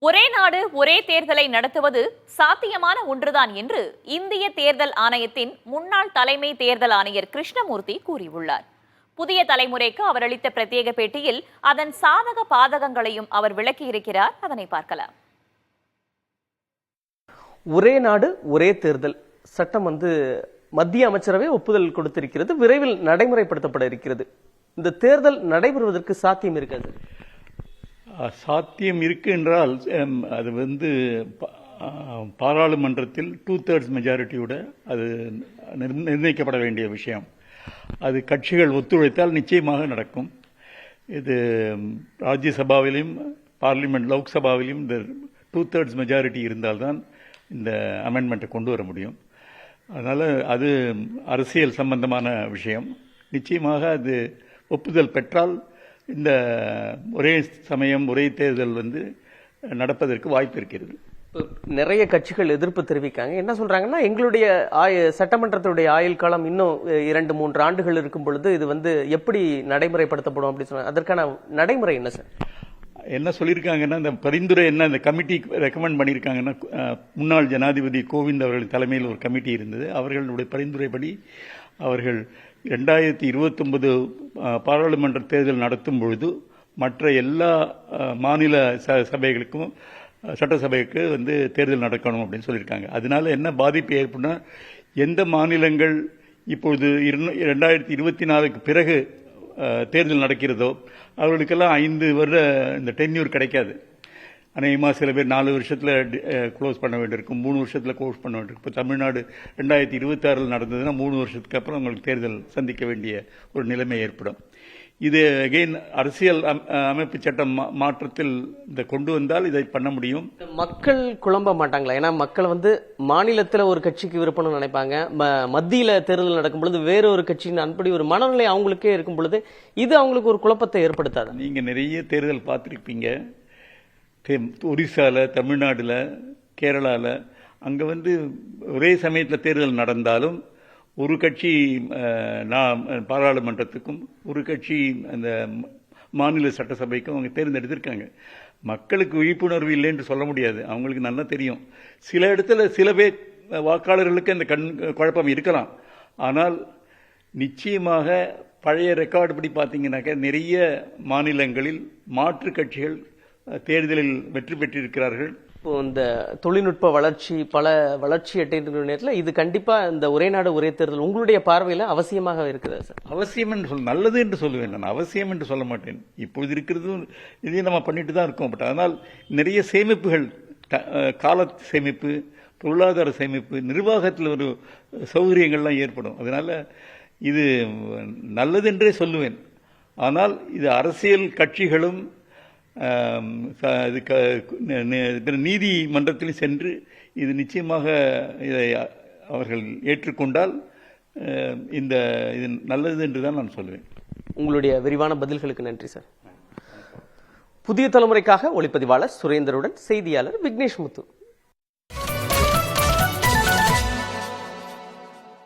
ஒரே நாடு ஒரே தேர்தலை நடத்துவது சாத்தியமான ஒன்றுதான் என்று இந்திய தேர்தல் ஆணையத்தின் முன்னாள் தலைமை தேர்தல் ஆணையர் கிருஷ்ணமூர்த்தி கூறியுள்ளார். புதிய தலைமுறைக்கு அவர் அளித்த பிரத்யேக பேட்டியில் அதன் சாதக பாதகங்களையும் அவர் விளக்கியிருக்கிறார். அதனை பார்க்கலாம். ஒரே நாடு ஒரே தேர்தல் சட்டம் மத்திய அமைச்சரவை ஒப்புதல் கொடுத்திருக்கிறது. விரைவில் நடைமுறைப்படுத்தப்பட இருக்கிறது. இந்த தேர்தல் நடைபெறுவதற்கு சாத்தியம் இருக்காது. சாத்தியம் இருக்கு என்றால் அது பாராளுமன்றத்தில் 2/3 மெஜாரிட்டியோட அது நிர்ணயிக்கப்பட வேண்டிய விஷயம். அது கட்சிகள் ஒத்துழைத்தால் நிச்சயமாக நடக்கும். இது ராஜ்யசபாவிலும் பார்லிமெண்ட் லோக்சபாவிலும் இந்த 2/3 மெஜாரிட்டி இருந்தால்தான் இந்த அமெண்ட்மெண்ட்டை கொண்டு வர முடியும். அதனால் அது அரசியல் சம்பந்தமான விஷயம். நிச்சயமாக அது ஒப்புதல் பெற்றால் இந்த ஒரே சமயம் ஒரே தேர்தல் நடப்பதற்கு வாய்ப்பு இருக்கிறது. நிறைய கட்சிகள் எதிர்ப்பு தெரிவிக்காங்க. என்ன சொல்றாங்கன்னா, எங்களுடைய சட்டமன்றத்துடைய ஆயுள் காலம் இன்னும் 2-3 ஆண்டுகள் இருக்கும் பொழுது இது எப்படி நடைமுறைப்படுத்தப்படும் அப்படின்னு சொன்னாங்க. அதற்கான நடைமுறை என்ன சார்? என்ன சொல்லியிருக்காங்கன்னா, இந்த பரிந்துரை இந்த கமிட்டி ரெக்கமெண்ட் பண்ணியிருக்காங்கன்னா, முன்னாள் ஜனாதிபதி கோவிந்த் அவர்கள் தலைமையில் ஒரு கமிட்டி இருந்தது. அவர்களுடைய பரிந்துரைப்படி அவர்கள் 2029 பாராளுமன்ற தேர்தல் நடத்தும் பொழுது மற்ற எல்லா மாநில சபைகளுக்கும் சட்டசபைக்கு தேர்தல் நடக்கணும் அப்படின்னு சொல்லியிருக்காங்க. அதனால என்ன பாதிப்பு ஏற்படும்னா, எந்த மாநிலங்கள் இப்பொழுது 2024க்கு பிறகு தேர்தல் நடக்கிறதோ அவர்களுக்கெல்லாம் 5 வருட இந்த டென்யூர் கிடைக்காது. அநேகமாக சில பேர் 4 வருஷத்தில் க்ளோஸ் பண்ண வேண்டியிருக்கும், 3 வருஷத்தில் க்ளோஸ் பண்ண வேண்டியிருக்கும். இப்போ தமிழ்நாடு 2026 நடந்ததுன்னா 3 வருஷத்துக்கு அப்புறம் உங்களுக்கு தேர்தல் சந்திக்க வேண்டிய ஒரு நிலைமை ஏற்படும். இது அகெயின் அரசியல் அமைப்பு சட்டம் மாற்றத்தில் கொண்டு வந்தால் இதை பண்ண முடியும். மக்கள் குழம்ப மாட்டாங்களா? ஏன்னா மக்கள் மாநிலத்தில் ஒரு கட்சிக்கு விருப்பம்னு நினைப்பாங்க, மத்தியில தேர்தல் நடக்கும் பொழுது வேற ஒரு கட்சியின் அன்படி ஒரு மனநிலை அவங்களுக்கே இருக்கும் பொழுது இது அவங்களுக்கு ஒரு குழப்பத்தை ஏற்படுத்தாது. நீங்க நிறைய தேர்தல் பார்த்துருப்பீங்க. ஒரிசால, தமிழ்நாடுல, கேரளால அங்க ஒரே சமயத்தில் தேர்தல் நடந்தாலும் ஒரு கட்சி பாராளுமன்றத்துக்கும் ஒரு கட்சி அந்த மாநில சட்டசபைக்கும் அவங்க தேர்ந்தெடுத்திருக்காங்க. மக்களுக்கு விழிப்புணர்வு இல்லைன்னு சொல்ல முடியாது. அவங்களுக்கு நல்லா தெரியும். சில இடத்துல சில பேர் வாக்காளர்களுக்கு அந்த குழப்பம் இருக்கலாம். ஆனால் நிச்சயமாக பழைய ரெக்கார்டு படி பார்த்தீங்கன்னாக்க நிறைய மாநிலங்களில் மாற்று கட்சிகள் தேர்தலில் வெற்றி பெற்றிருக்கிறார்கள். இப்போ இந்த தொழில்நுட்ப வளர்ச்சி பல வளர்ச்சி எட்டிருக்கிற நேரத்தில் இது கண்டிப்பா இந்த ஒரே நாடு ஒரே தேர்தல் உங்களுடைய பார்வையில் அவசியமாக இருக்குது சார்? அவசியம் என்று நல்லது என்று சொல்லுவேன் நான், அவசியம் என்று சொல்ல மாட்டேன். இப்பொழுது இருக்கிறது இதையும் நம்ம பண்ணிட்டு தான் இருக்கோம். பட் ஆனால் நிறைய சேமிப்புகள், கால சேமிப்பு, பொருளாதார சேமிப்பு, நிர்வாகத்தில் ஒரு சௌகரியங்கள்லாம் ஏற்படும். அதனால இது நல்லது என்றே சொல்லுவேன். ஆனால் இது அரசியல் கட்சிகளும் நீதிமன்றத்தில் சென்று இது நிச்சயமாக இதை அவர்கள் ஏற்றுக்கொண்டால் இது நல்லது என்றுதான் நான் சொல்லுவேன். உங்களுடைய விரிவான பதில்களுக்கு நன்றி சார். புதிய தலைமுறைக்காக ஒளிப்பதிவாளர் சுரேந்தருடன் செய்தியாளர் விக்னேஷ் முத்து.